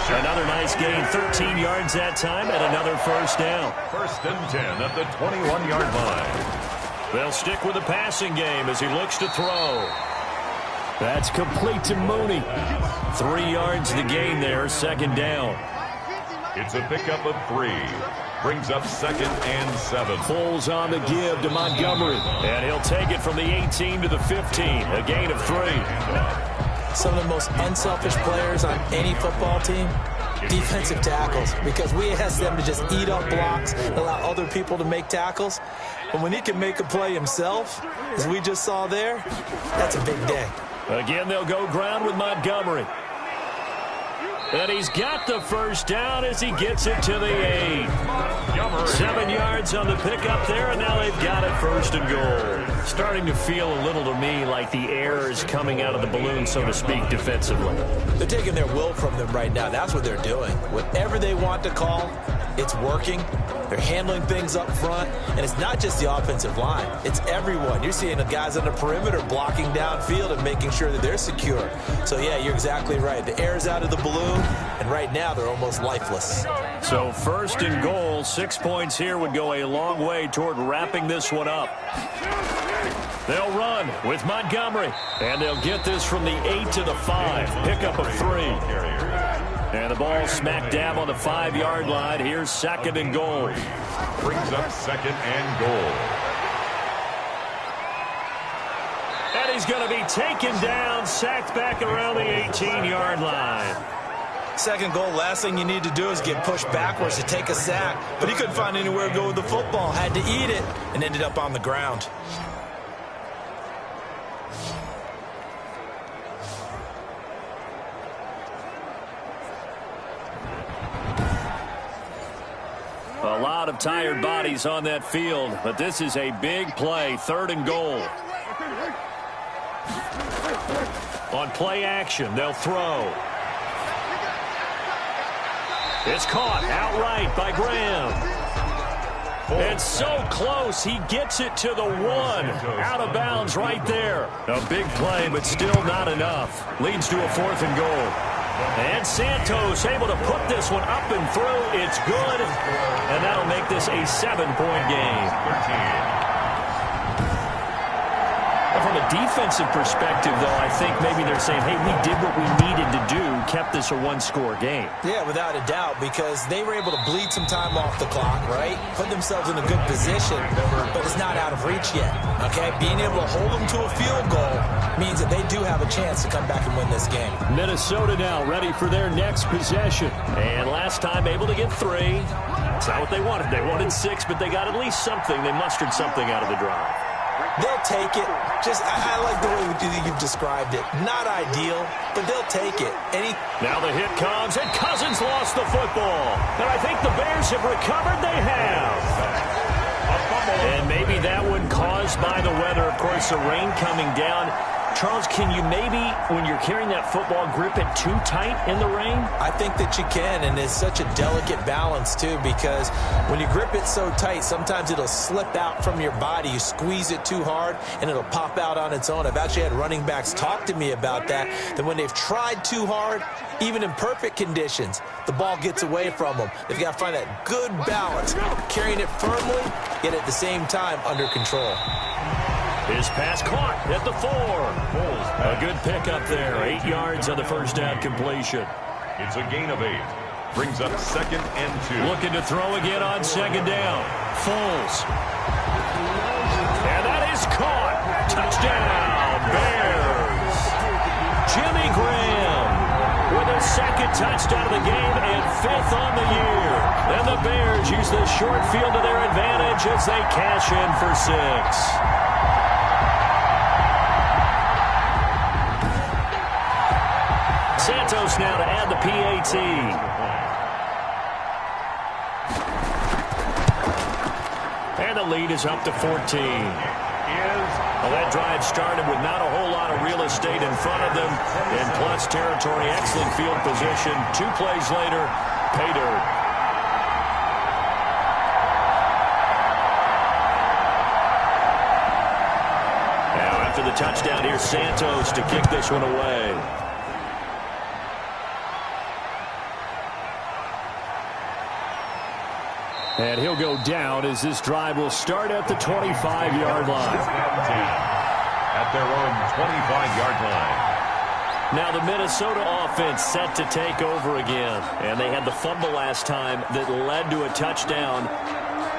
Another nice gain, 13 yards that time, and another first down. First and 10 at the 21-yard line. They'll stick with the passing game as he looks to throw. That's complete to Mooney. 3 yards the gain there, second down. It's a pickup of 3. Brings up second and 7. Foles on the give to Montgomery. And he'll take it from the 18 to the 15. A gain of 3. Some of the most unselfish players on any football team, defensive tackles, because we ask them to just eat up blocks, allow other people to make tackles. But when he can make a play himself, as we just saw there, that's a big day. Again, they'll go ground with Montgomery. And he's got the first down as he gets it to the 8. 7 yards on the pickup there, and now they've got it first and goal. Starting to feel a little to me like the air is coming out of the balloon, so to speak, defensively. They're taking their will from them right now. That's what they're doing. Whatever they want to call, it's working. They're handling things up front, and it's not just the offensive line. It's everyone. You're seeing the guys on the perimeter blocking downfield and making sure that they're secure. So, yeah, you're exactly right. The air's out of the balloon, and right now they're almost lifeless. So first and goal, 6 points here would go a long way toward wrapping this one up. They'll run with Montgomery, and they'll get this from the 8 to the 5. Pickup of 3. And the ball smack dab on the 5-yard line. Here's second and goal. Brings up second and goal. And he's going to be taken down, sacked back around the 18-yard line. Second goal, last thing you need to do is get pushed backwards to take a sack. But he couldn't find anywhere to go with the football. Had to eat it and ended up on the ground. A lot of tired bodies on that field, but this is a big play, third and goal. On play action, they'll throw. It's caught outright by Graham. And so close, he gets it to the 1. Out of bounds right there. A big play, but still not enough. Leads to a fourth and goal. And Santos able to put this one up and through. It's good. And that'll make this a 7-point game. From a defensive perspective, though, I think maybe they're saying, hey, we did what we needed to do, kept this a one-score game. Yeah, without a doubt, because they were able to bleed some time off the clock, right? Put themselves in a good position, but it's not out of reach yet, okay? Being able to hold them to a field goal means that they do have a chance to come back and win this game. Minnesota now ready for their next possession. And last time able to get 3. It's not what they wanted. They wanted 6, but they got at least something. They mustered something out of the drive. They'll take it. Just, I like the way you've described it. Not ideal, but they'll take it. Now the hit comes, and Cousins lost the football. And I think the Bears have recovered. They have. And maybe that one caused by the weather. Of course, the rain coming down. Charles, can you maybe, when you're carrying that football, grip it too tight in the rain? I think that you can, and it's such a delicate balance, too, because when you grip it so tight, sometimes it'll slip out from your body. You squeeze it too hard, and it'll pop out on its own. I've actually had running backs talk to me about that when they've tried too hard, even in perfect conditions, the ball gets away from them. They've got to find that good balance, carrying it firmly, yet at the same time under control. His pass caught at the 4. A good pickup there. 8 yards on the first down completion. It's a gain of 8. Brings up second and 2. Looking to throw again on second down. Foles. And that is is caught. Touchdown, Bears. Jimmy Graham with his second touchdown of the game and 5th on the year. And the Bears use the short field to their advantage as they cash in for 6. Santos now to add the PAT. And the lead is up to 14. Well, that drive started with not a whole lot of real estate in front of them. In plus territory, excellent field position. 2 plays later, pay dirt. Now after the touchdown, here's Santos to kick this one away. And he'll go down as this drive will start at the 25-yard line. At their own 25-yard line. Now the Minnesota offense set to take over again. And they had the fumble last time that led to a touchdown.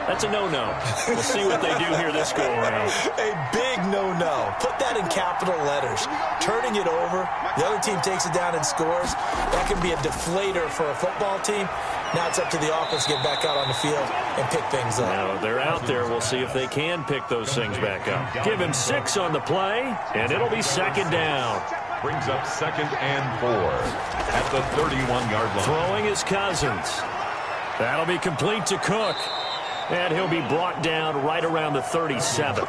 That's a no-no. We'll see what they do here this go-around. A big no-no. Put that in capital letters. Turning it over, the other team takes it down and scores. That can be a deflator for a football team. Now it's up to the offense to get back out on the field and pick things up. Now they're out there. We'll see if they can pick those things back up. Give him 6 on the play, and it'll be 2nd down. Brings up 2nd and 4 at the 31-yard line. Throwing is Cousins. That'll be complete to Cook. And he'll be brought down right around the 37.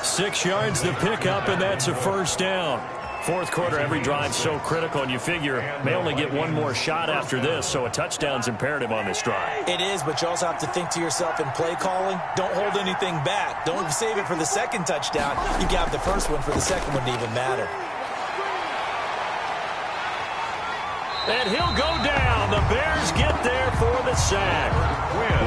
6 yards to pick up, and that's a 1st down. 4th quarter, every drive's so critical, and you figure may only get one more shot after this, so a touchdown's imperative on this drive. It is, but you also have to think to yourself in play calling, don't hold anything back. Don't save it for the 2nd touchdown. You can have the 1st one for the 2nd one to even matter. And he'll go down. The Bears get there for the sack.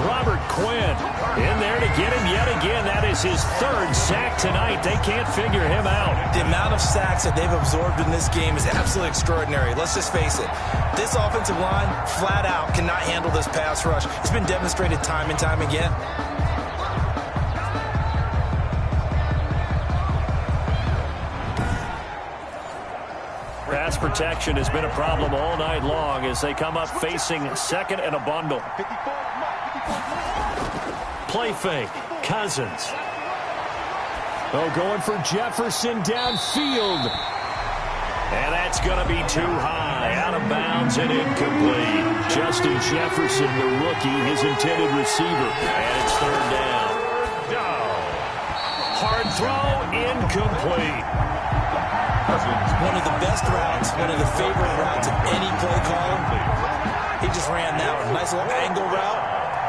Robert Quinn in there to get him yet again. That is his 3rd sack tonight. They can't figure him out. The amount of sacks that they've absorbed in this game is absolutely extraordinary. Let's just face it. This offensive line, flat out, cannot handle this pass rush. It's been demonstrated time and time again. Pass protection has been a problem all night long as they come up facing 2nd and a bundle. Play fake. Cousins. Oh, going for Jefferson downfield. And that's going to be too high. Out of bounds and incomplete. Justin Jefferson, the rookie, his intended receiver. And it's 3rd down. Hard throw, incomplete. One of the best routes, one of the favorite routes of any play caller. He just ran that one. Nice little angle route.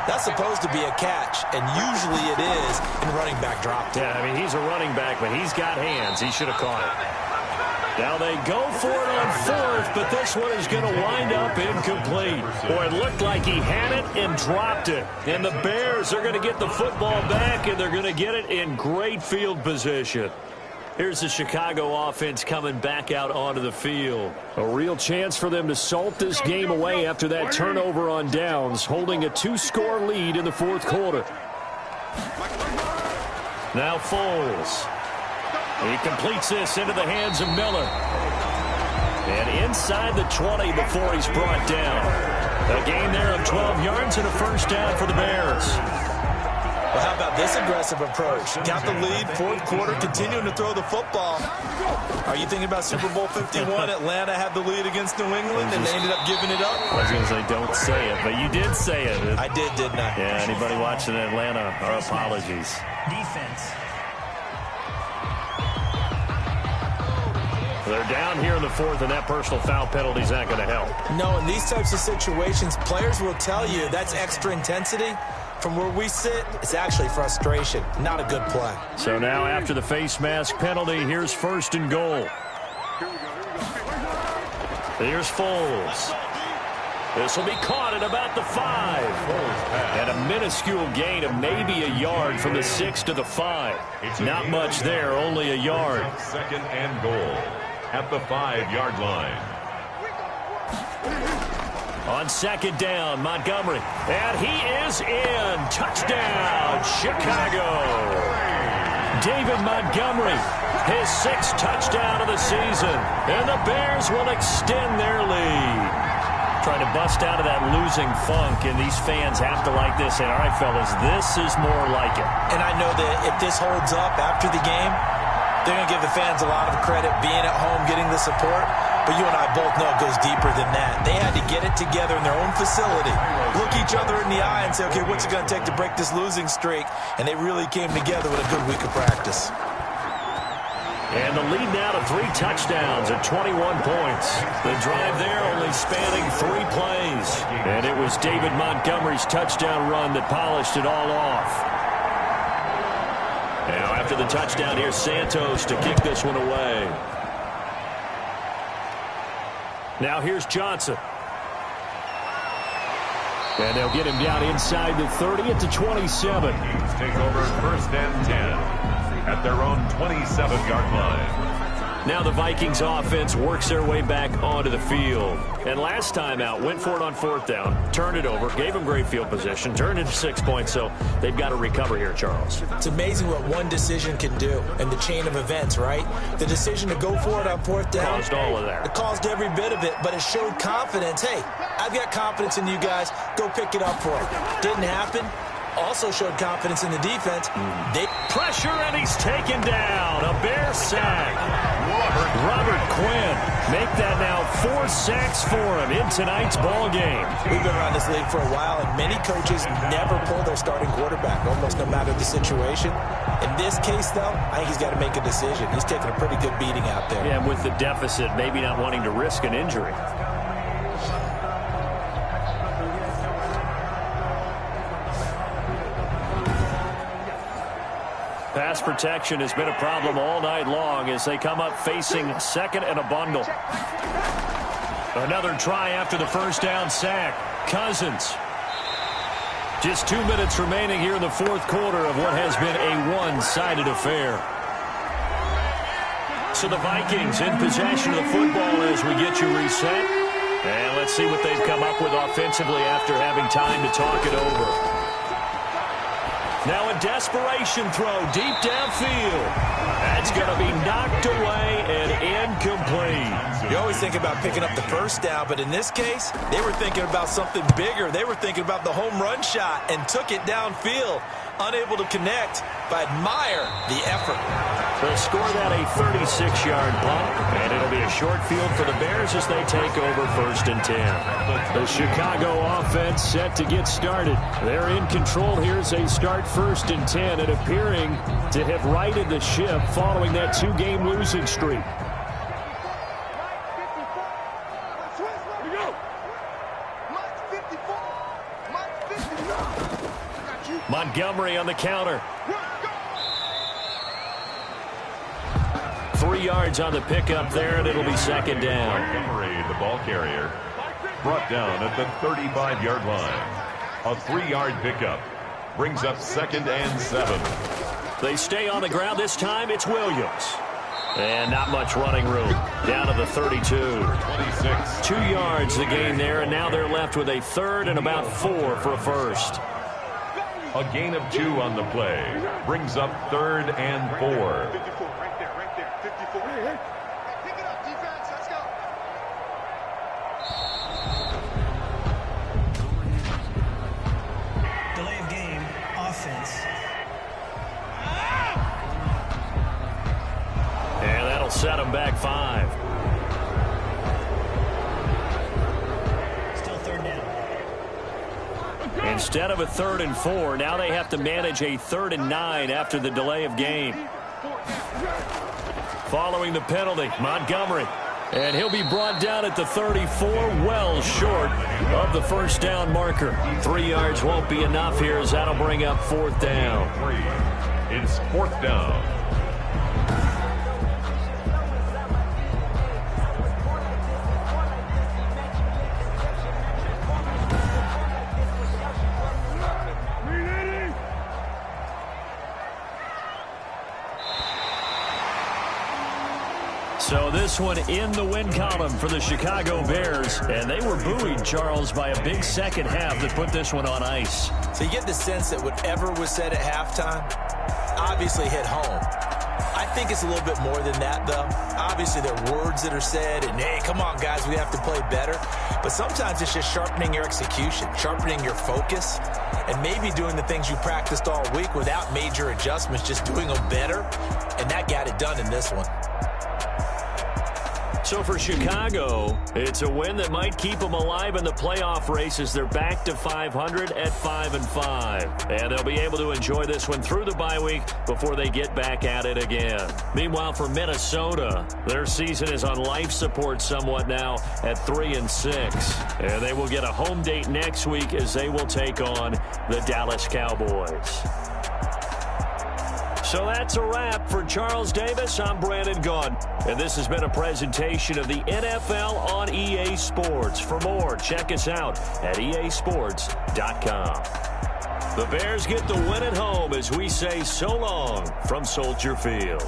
That's supposed to be a catch, and usually it is in running back drop. Yeah, I mean, he's a running back, but he's got hands. He should have caught it. Now they go for it on 4th, but this one is going to wind up incomplete. Boy, it looked like he had it and dropped it. And the Bears are going to get the football back, and they're going to get it in great field position. Here's the Chicago offense coming back out onto the field. A real chance for them to salt this game away after that turnover on downs, holding a 2-score lead in the 4th quarter. Now Foles. He completes this into the hands of Miller. And inside the 20 before he's brought down. A gain there of 12 yards and a 1st down for the Bears. Well, how about this aggressive approach? Got the lead, 4th quarter, continuing to throw the football. Are you thinking about Super Bowl 51? Atlanta had the lead against New England, and they ended up giving it up? I was going to say, don't say it, but you did say it. I did, didn't I? Yeah, anybody watching Atlanta, our apologies. Defense. They're down here in the 4th, and that personal foul penalty is not going to help. No, in these types of situations, players will tell you that's extra intensity. From where we sit, it's actually frustration. Not a good play. So now after the face mask penalty, here's 1st and goal. Here's Foles. This will be caught at about the 5. And a minuscule gain of maybe a yard from the 6 to the 5. Not much there, only a yard. 2nd and goal at the 5-yard line. On 2nd down, Montgomery. And he is in. Touchdown, Chicago. David Montgomery, his 6th touchdown of the season. And the Bears will extend their lead. Trying to bust out of that losing funk, and these fans have to like this. And all right, fellas, this is more like it. And I know that if this holds up after the game, they're going to give the fans a lot of credit being at home, getting the support. But you and I both know it goes deeper than that. They had to get it together in their own facility, look each other in the eye and say, okay, what's it going to take to break this losing streak? And they really came together with a good week of practice. And the lead now to 3 touchdowns at 21 points. The drive there only spanning 3 plays. And it was David Montgomery's touchdown run that polished it all off. Now after the touchdown, here's Santos to kick this one away. Now here's Johnson. And they'll get him down inside the 30 at the 27. Take over 1st and 10. At their own 27-yard line. Now the Vikings offense works their way back onto the field. And last time out, went for it on 4th down, turned it over, gave them great field position, turned into 6 points, so they've got to recover here, Charles. It's amazing what one decision can do in the chain of events, right? The decision to go for it on 4th down. Caused all of that. It caused every bit of it, but it showed confidence. Hey, I've got confidence in you guys. Go pick it up for it. Didn't happen. Also showed confidence in the defense. They pressure, and he's taken down. A Bear sack. Robert Quinn make that now 4 sacks for him in tonight's ball game. We've been around this league for a while, and many coaches never pull their starting quarterback, almost no matter the situation. In this case, though, I think he's got to make a decision. He's taking a pretty good beating out there. Yeah, and with the deficit, maybe not wanting to risk an injury. Pass protection has been a problem all night long as they come up facing 2nd and a bundle. Another try after the 1st down sack. Cousins. Just 2 minutes remaining here in the 4th quarter of what has been a one-sided affair. So the Vikings in possession of the football as we get you reset. And let's see what they've come up with offensively after having time to talk it over. Now a desperation throw deep downfield. That's going to be knocked away and incomplete. You always think about picking up the 1st down, but in this case, they were thinking about something bigger. They were thinking about the home run shot and took it downfield. Unable to connect, but admire the effort. They'll score that a 36-yard punt, and it'll be a short field for the Bears as they take over 1st and 10. The Chicago offense set to get started. They're in control here as they start 1st and 10 and appearing to have righted the ship following that 2-game losing streak. Montgomery on the counter. 3 yards on the pickup there, and it'll be 2nd down. Montgomery, the ball carrier, brought down at the 35-yard line. A 3-yard pickup brings up 2nd and 7. They stay on the ground this time. It's Williams. And not much running room. Down to the 32. 26. 2 yards the gain there, and now they're left with a 3rd and about 4 for a 1st. A gain of 2 on the play brings up 3rd and 4. 54, right there, 54. Pick it up, defense, let's go. Delay of game, offense. And that'll set them back 5. Still 3rd down. Instead of a 3rd and 4, now they have to manage a 3rd and 9 after the delay of game. Following the penalty, Montgomery. And he'll be brought down at the 34, well short of the 1st down marker. 3 yards won't be enough here as that'll bring up 4th down. It's 4th down. So this one in the win column for the Chicago Bears. And they were buoyed, Charles, by a big second half that put this one on ice. So you get the sense that whatever was said at halftime, obviously hit home. I think it's a little bit more than that, though. Obviously, there are words that are said, and, hey, come on, guys, we have to play better. But sometimes it's just sharpening your execution, sharpening your focus, and maybe doing the things you practiced all week without major adjustments, just doing them better. And that got it done in this one. So for Chicago, it's a win that might keep them alive in the playoff race as they're back to 500 at 5-5. And they'll be able to enjoy this one through the bye week before they get back at it again. Meanwhile, for Minnesota, their season is on life support somewhat now at 3-6. And they will get a home date next week as they will take on the Dallas Cowboys. So that's a wrap. For Charles Davis, I'm Brandon Gaudin. And this has been a presentation of the NFL on EA Sports. For more, check us out at easports.com. The Bears get the win at home as we say so long from Soldier Field.